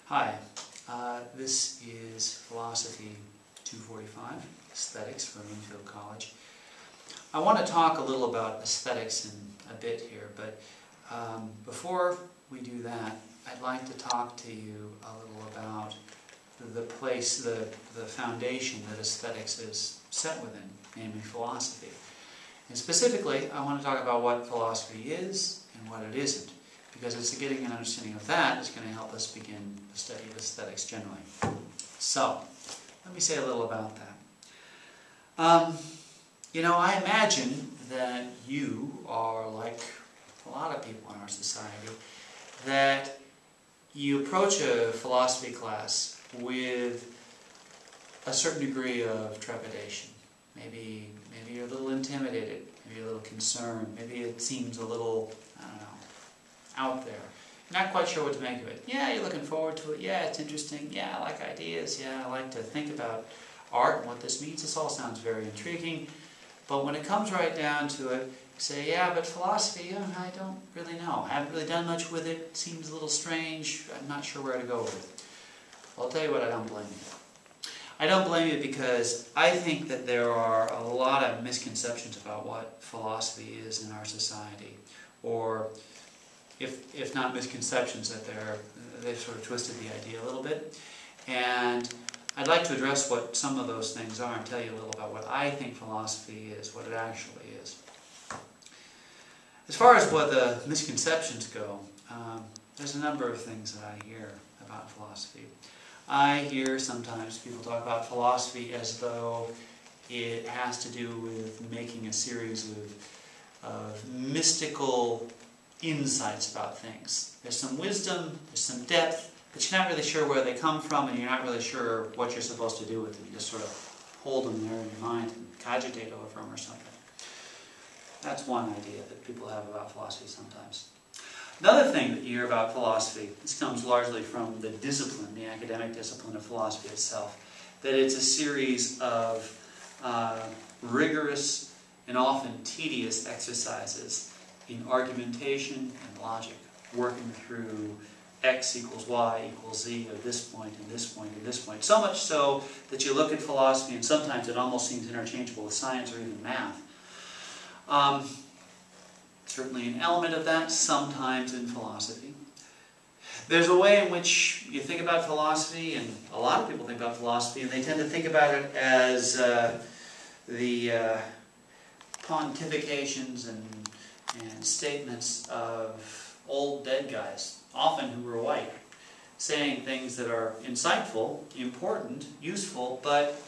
Hi, this is Philosophy 245, Aesthetics from Linfield College. I want to talk a little about aesthetics in a bit here, but before we do that, I'd like to talk to you a little about the place, the foundation that aesthetics is set within, namely philosophy. And specifically, I want to talk about what philosophy is and what it isn't, because it's getting an understanding of that that's going to help us begin the study of aesthetics generally. So, let me say a little about that. I imagine that you are like a lot of people in our society, that you approach a philosophy class with a certain degree of trepidation. Maybe you're a little intimidated, maybe you're a little concerned, maybe it seems a little, I don't know, out there. You're not quite sure what to make of it. Yeah, you're looking forward to it. Yeah, it's interesting. Yeah, I like ideas. Yeah, I like to think about art and what this means. This all sounds very intriguing. But when it comes right down to it, you say, yeah, but philosophy, I don't really know. I haven't really done much with it. It seems a little strange. I'm not sure where to go with it. Well, I'll tell you what, I don't blame you. I don't blame you because I think that there are a lot of misconceptions about what philosophy is in our society. Or, if not misconceptions, that they've sort of twisted the idea a little bit. And I'd like to address what some of those things are and tell you a little about what I think philosophy is, what it actually is. As far as what the misconceptions go, there's a number of things that I hear about philosophy. I hear sometimes people talk about philosophy as though it has to do with making a series of mystical insights about things. There's some wisdom, there's some depth, but you're not really sure where they come from, and you're not really sure what you're supposed to do with them. You just sort of hold them there in your mind and cogitate over them or something. That's one idea that people have about philosophy sometimes. Another thing that you hear about philosophy, this comes largely from the discipline, the academic discipline of philosophy itself, that it's a series of rigorous and often tedious exercises in argumentation and logic, working through x equals y equals z of this point and this point and this point. So much so that you look at philosophy and sometimes it almost seems interchangeable with science or even math. Certainly an element of that sometimes in philosophy. There's a way in which you think about philosophy, and a lot of people think about philosophy, and they tend to think about it as the pontifications and statements of old dead guys, often who were white, saying things that are insightful, important, useful, but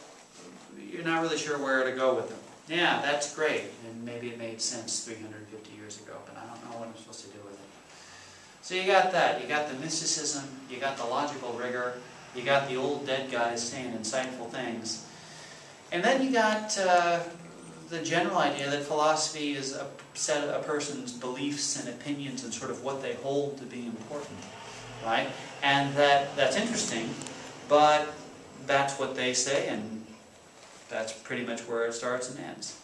you're not really sure where to go with them. Yeah, that's great, and maybe it made sense 350 years ago, but I don't know what I'm supposed to do with it. So you got that. You got the mysticism, you got the logical rigor, you got the old dead guys saying insightful things, and then you got the general idea that philosophy is a set of a person's beliefs and opinions and sort of what they hold to be important, right? And that's interesting, but that's what they say, and that's pretty much where it starts and ends.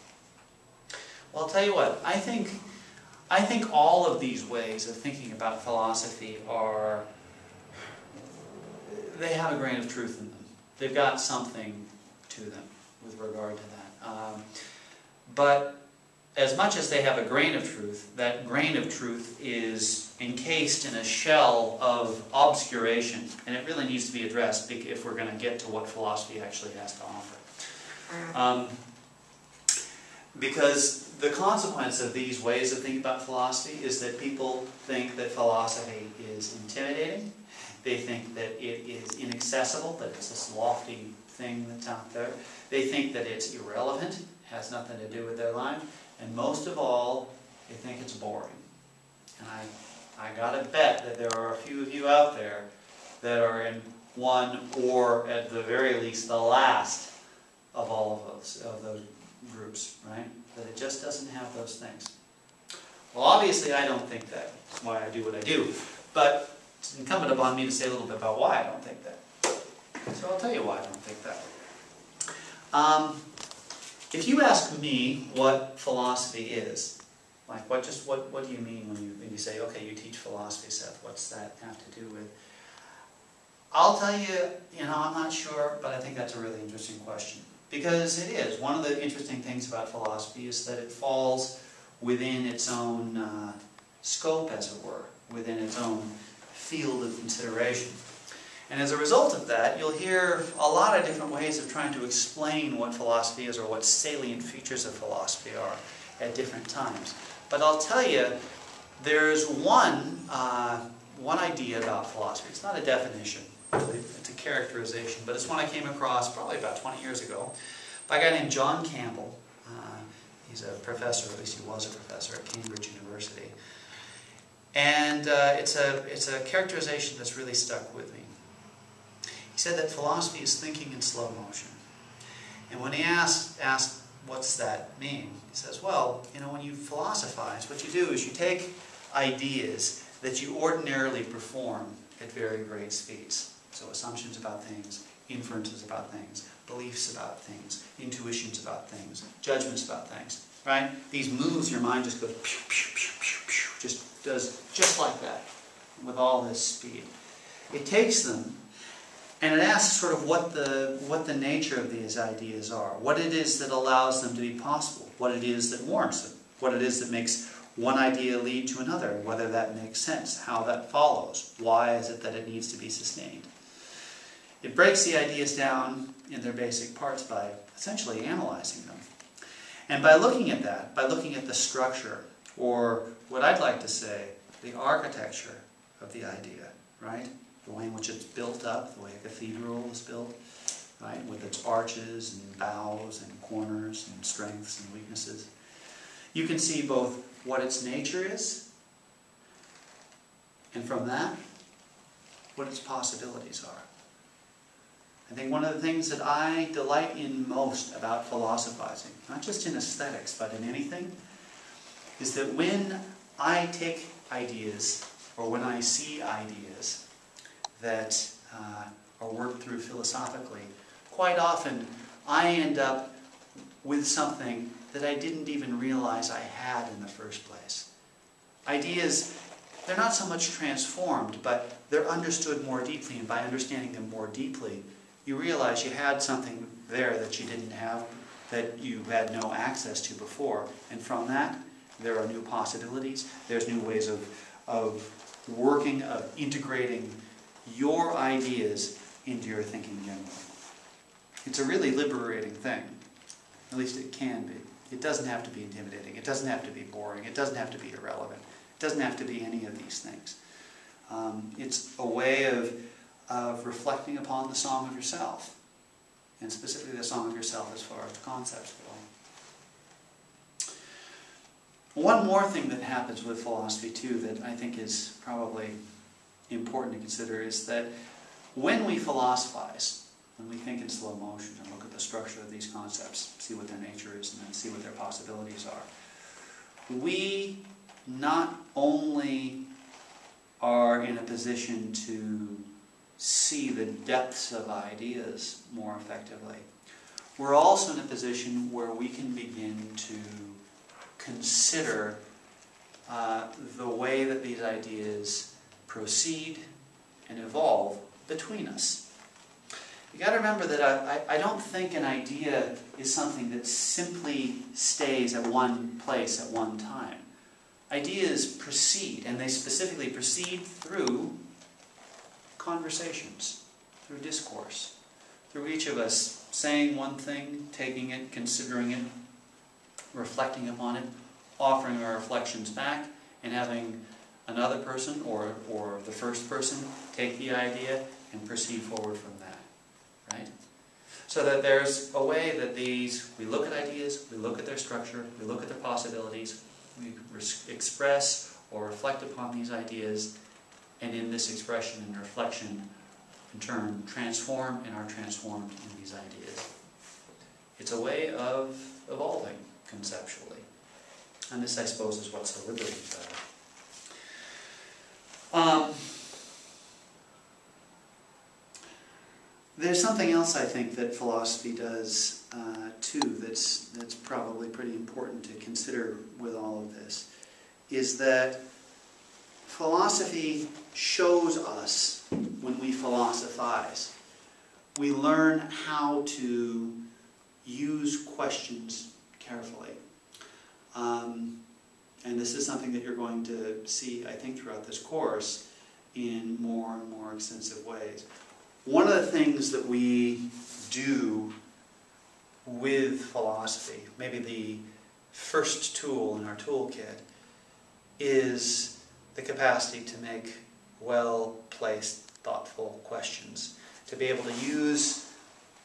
Well, I'll tell you what, I think all of these ways of thinking about philosophy they have a grain of truth in them. They've got something to them with regard to that. But as much as they have a grain of truth, that grain of truth is encased in a shell of obscuration, and it really needs to be addressed if we're going to get to what philosophy actually has to offer. Because the consequence of these ways of thinking about philosophy is that people think that philosophy is intimidating. They think that it is inaccessible, that it's this lofty thing that's out there. They think that it's irrelevant, has nothing to do with their life. And most of all, they think it's boring. And I gotta bet that there are a few of you out there that are in one, or at the very least the last of all of those groups, right? That it just doesn't have those things. Well, obviously I don't think that. That's why I do what I do. But it's incumbent upon me to say a little bit about why I don't think that. So I'll tell you why I don't think that. If you ask me what philosophy is, like what do you mean when you say, okay, you teach philosophy, Seth, what's that have to do with? I'll tell you, I'm not sure, but I think that's a really interesting question. Because it is. One of the interesting things about philosophy is that it falls within its own scope, as it were, within its own field of consideration. And as a result of that, you'll hear a lot of different ways of trying to explain what philosophy is or what salient features of philosophy are at different times. But I'll tell you, there's one idea about philosophy. It's not a definition, really. It's a characterization, but it's one I came across probably about 20 years ago by a guy named John Campbell. He's a professor, at least he was a professor at Cambridge University. And it's a characterization that's really stuck with me. He said that philosophy is thinking in slow motion. And when he asked what's that mean, he says, well, when you philosophize, what you do is you take ideas that you ordinarily perform at very great speeds. So assumptions about things, inferences about things, beliefs about things, intuitions about things, judgments about things, right? These moves, your mind just goes pew, pew, pew, pew, pew, just does just like that with all this speed. It takes them and it asks sort of what the nature of these ideas are, what it is that allows them to be possible, what it is that warrants them, what it is that makes one idea lead to another, whether that makes sense, how that follows, why is it that it needs to be sustained. It breaks the ideas down in their basic parts by essentially analyzing them. And by looking at that, by looking at the structure, or what I'd like to say, the architecture of the idea, right? The way in which it's built up, the way a cathedral is built, right? With its arches and bows and corners and strengths and weaknesses. You can see both what its nature is, and from that, what its possibilities are. I think one of the things that I delight in most about philosophizing, not just in aesthetics, but in anything, is that when I take ideas, or when I see ideas that are worked through philosophically, quite often I end up with something that I didn't even realize I had in the first place. Ideas, they're not so much transformed, but they're understood more deeply, and by understanding them more deeply, you realize you had something there that you didn't have, that you had no access to before. And from that, there are new possibilities. There's new ways of working, of integrating your ideas into your thinking generally. It's a really liberating thing. At least it can be. It doesn't have to be intimidating. It doesn't have to be boring. It doesn't have to be irrelevant. It doesn't have to be any of these things. It's a way of reflecting upon the song of yourself, and specifically the song of yourself as far as the concepts go. One more thing that happens with philosophy too that I think is probably important to consider is that when we philosophize, when we think in slow motion and look at the structure of these concepts, see what their nature is, and then see what their possibilities are, we not only are in a position to see the depths of ideas more effectively, we're also in a position where we can begin to consider the way that these ideas proceed and evolve between us. You got to remember that I don't think an idea is something that simply stays at one place at one time. Ideas proceed, and they specifically proceed through conversations, through discourse, through each of us saying one thing, taking it, considering it, reflecting upon it, offering our reflections back, and having another person or the first person take the idea and proceed forward from that, right? So that there's a way that we look at ideas, we look at their structure, we look at their possibilities, we express or reflect upon these ideas, and in this expression and reflection, in turn, transform and are transformed in these ideas. It's a way of evolving conceptually. And this, I suppose, is what's so liberating about it. There's something else I think that philosophy does too that's probably pretty important to consider with all of this, is that philosophy shows us, when we philosophize. We learn how to use questions carefully. And this is something that you're going to see, I think, throughout this course in more and more extensive ways. One of the things that we do with philosophy, maybe the first tool in our toolkit, is the capacity to make well-placed, thoughtful questions. To be able to use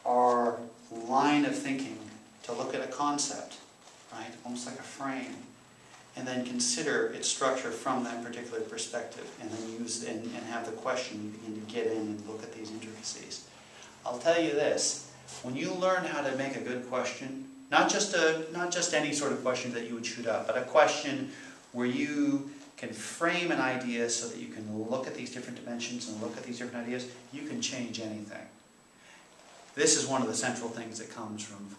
our line of thinking to look at a concept, right, almost like a frame, and then consider its structure from that particular perspective, and then use and have the question begin to get in and look at these intricacies. I'll tell you this: when you learn how to make a good question, not just any sort of question that you would shoot up, but a question where you can frame an idea so that you can look at these different dimensions and look at these different ideas, you can change anything. This is one of the central things that comes from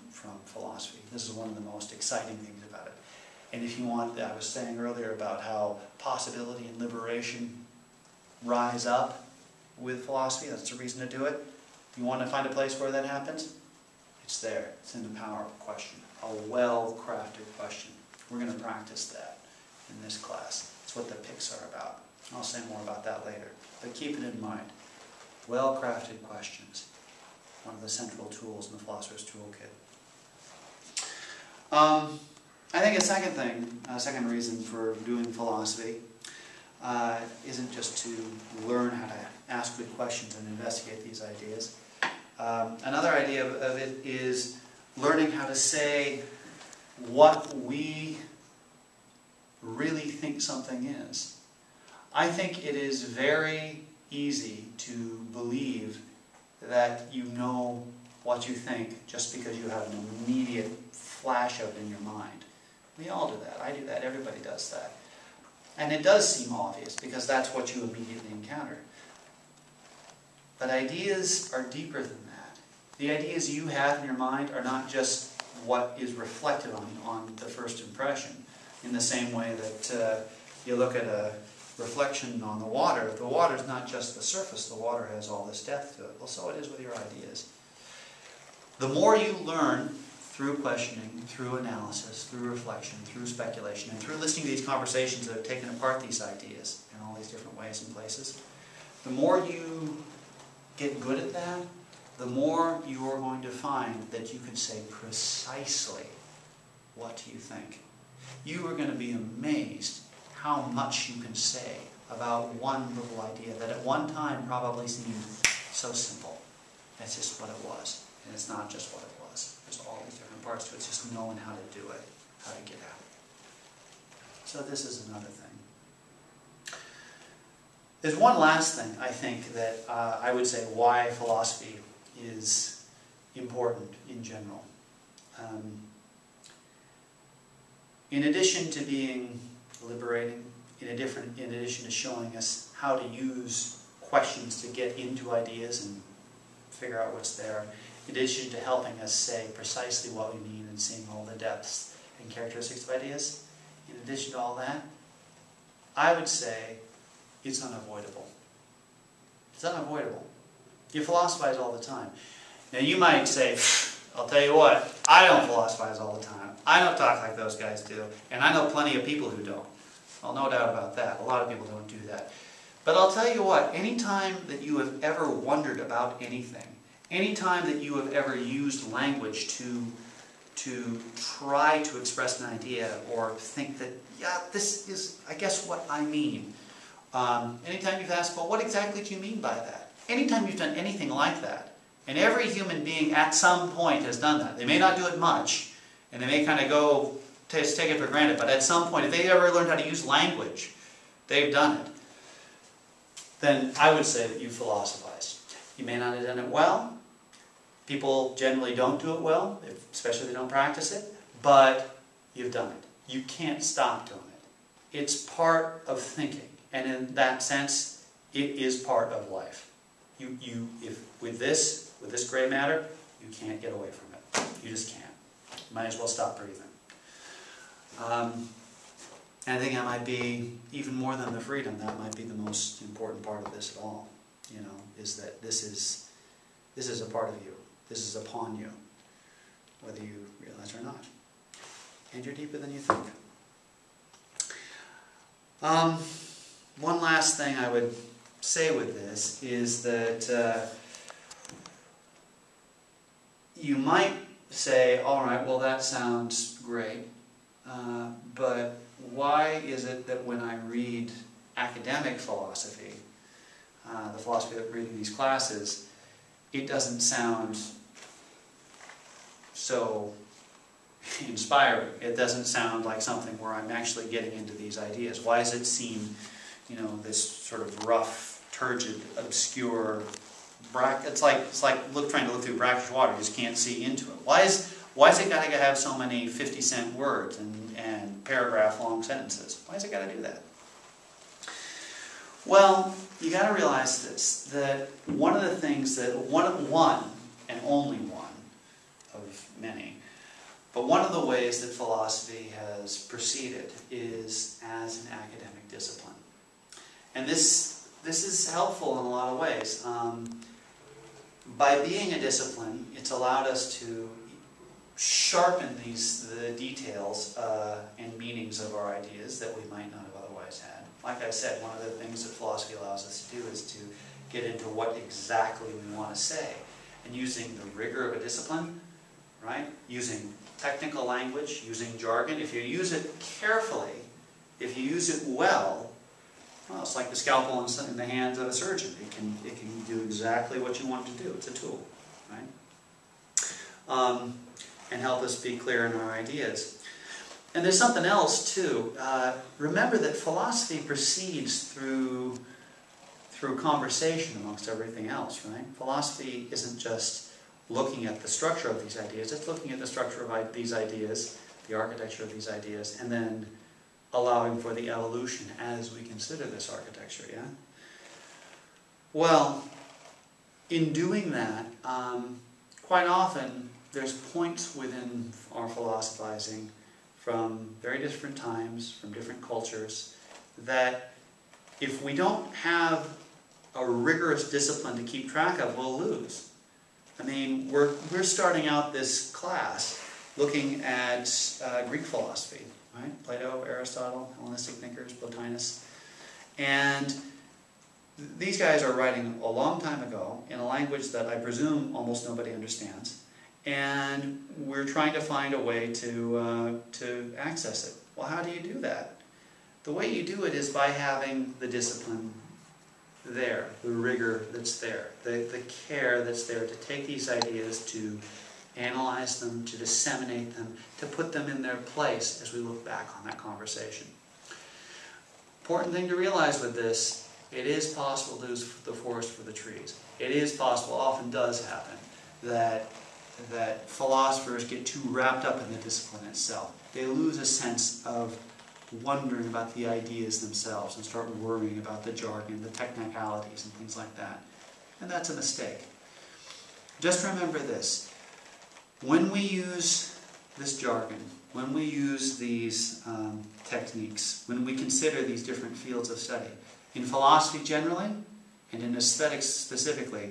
philosophy. This is one of the most exciting things about it. And if you want, I was saying earlier about how possibility and liberation rise up with philosophy. That's the reason to do it. You want to find a place where that happens? It's there. It's in the power of a question. A well-crafted question. We're going to practice that in this class. It's what the picks are about. I'll say more about that later. But keep it in mind. Well-crafted questions. One of the central tools in the philosopher's toolkit. I think a second reason for doing philosophy isn't just to learn how to ask good questions and investigate these ideas. Another idea of it is learning how to say what we really think something is. I think it is very easy to believe that you know what you think just because you have an immediate flash of it in your mind. We all do that. I do that. Everybody does that. And it does seem obvious because that's what you immediately encounter. But ideas are deeper than that. The ideas you have in your mind are not just what is reflected on the first impression. In the same way that you look at a reflection on the water is not just the surface. The water has all this depth to it. Well, so it is with your ideas. The more you learn through questioning, through analysis, through reflection, through speculation, and through listening to these conversations that have taken apart these ideas in all these different ways and places, the more you get good at that, the more you are going to find that you can say precisely what you think. You are going to be amazed how much you can say about one little idea that at one time probably seemed so simple. That's just what it was. And it's not just what it was. There's all these different parts to it. It's just knowing how to do it, how to get at it. So this is another thing. There's one last thing, I think, that I would say why philosophy is important in general. In addition to being liberating, in addition to showing us how to use questions to get into ideas and figure out what's there, in addition to helping us say precisely what we mean and seeing all the depths and characteristics of ideas, in addition to all that, I would say it's unavoidable. It's unavoidable. You philosophize all the time. Now you might say, I'll tell you what, I don't philosophize all the time. I don't talk like those guys do. And I know plenty of people who don't. Well, no doubt about that. A lot of people don't do that. But I'll tell you what, anytime that you have ever wondered about anything, anytime that you have ever used language to try to express an idea or think that, yeah, this is, I guess, what I mean. Anytime you've asked, well, what exactly do you mean by that? Anytime you've done anything like that, and every human being at some point has done that. They may not do it much, and they may kind of go, take it for granted, but at some point, if they ever learned how to use language, they've done it. Then I would say that you philosophized. You may not have done it well. People generally don't do it well, especially if they don't practice it, but you've done it. You can't stop doing it. It's part of thinking, and in that sense, it is part of life. With this gray matter, you can't get away from it. You just can't. You might as well stop breathing. And I think that might be, even more than the freedom, that might be the most important part of this at all. you know, is that this is a part of you. This is upon you, whether you realize or not. And you're deeper than you think. One last thing I would say with this is that you might say, all right, well that sounds great, but why is it that when I read academic philosophy, the philosophy of reading these classes, it doesn't sound so inspiring? It doesn't sound like something where I'm actually getting into these ideas. Why does it seem, you know, this sort of rough, turgid, obscure it's like trying to look through brackish water. You just can't see into it. Why is it got to have so many 50-cent words and paragraph-long sentences? Why has it got to do that? Well, you got to realize this, that one of the things that, one and only one of many, but one of the ways that philosophy has proceeded is as an academic discipline. And this is helpful in a lot of ways. By being a discipline, it's allowed us to sharpen the details and meanings of our ideas that we might not have otherwise had. Like I said, one of the things that philosophy allows us to do is to get into what exactly we want to say. And using the rigor of a discipline, right? Using technical language, using jargon. If you use it carefully, if you use it well, it's like the scalpel in the hands of a surgeon. It can do exactly what you want it to do. It's a tool, right? And help us be clear in our ideas. And there's something else too. Remember that philosophy proceeds through conversation amongst everything else, right? Philosophy isn't just looking at the structure of these ideas. It's looking at the structure of these ideas, the architecture of these ideas, and then allowing for the evolution as we consider this architecture, yeah? Well, in doing that, quite often there's points within our philosophizing from very different times, from different cultures, that if we don't have a rigorous discipline to keep track of, we'll lose. I mean, we're starting out this class looking at Greek philosophy, right? Plato, Aristotle, Hellenistic thinkers, Plotinus. And these guys are writing a long time ago in a language that I presume almost nobody understands. And we're trying to find a way to access it. Well, how do you do that? The way you do it is by having the discipline there, the rigor that's there, the care that's there to take these ideas, to analyze them, to disseminate them, to put them in their place as we look back on that conversation. Important thing to realize with this, it is possible to lose the forest for the trees. It is possible, often does happen, that philosophers get too wrapped up in the discipline itself. They lose a sense of wondering about the ideas themselves and start worrying about the jargon, the technicalities and things like that. And that's a mistake. Just remember this. When we use this jargon, when we use these techniques, when we consider these different fields of study, in philosophy generally, and in aesthetics specifically,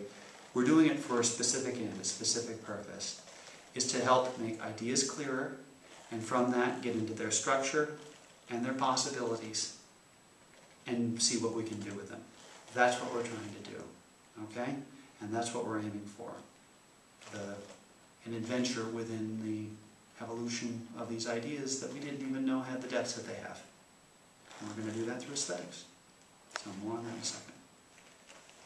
we're doing it for a specific end, a specific purpose, is to help make ideas clearer, and from that get into their structure and their possibilities, and see what we can do with them. That's what we're trying to do, okay? And that's what we're aiming for. An adventure within the evolution of these ideas that we didn't even know had the depths that they have. And we're going to do that through aesthetics. So more on that in a second.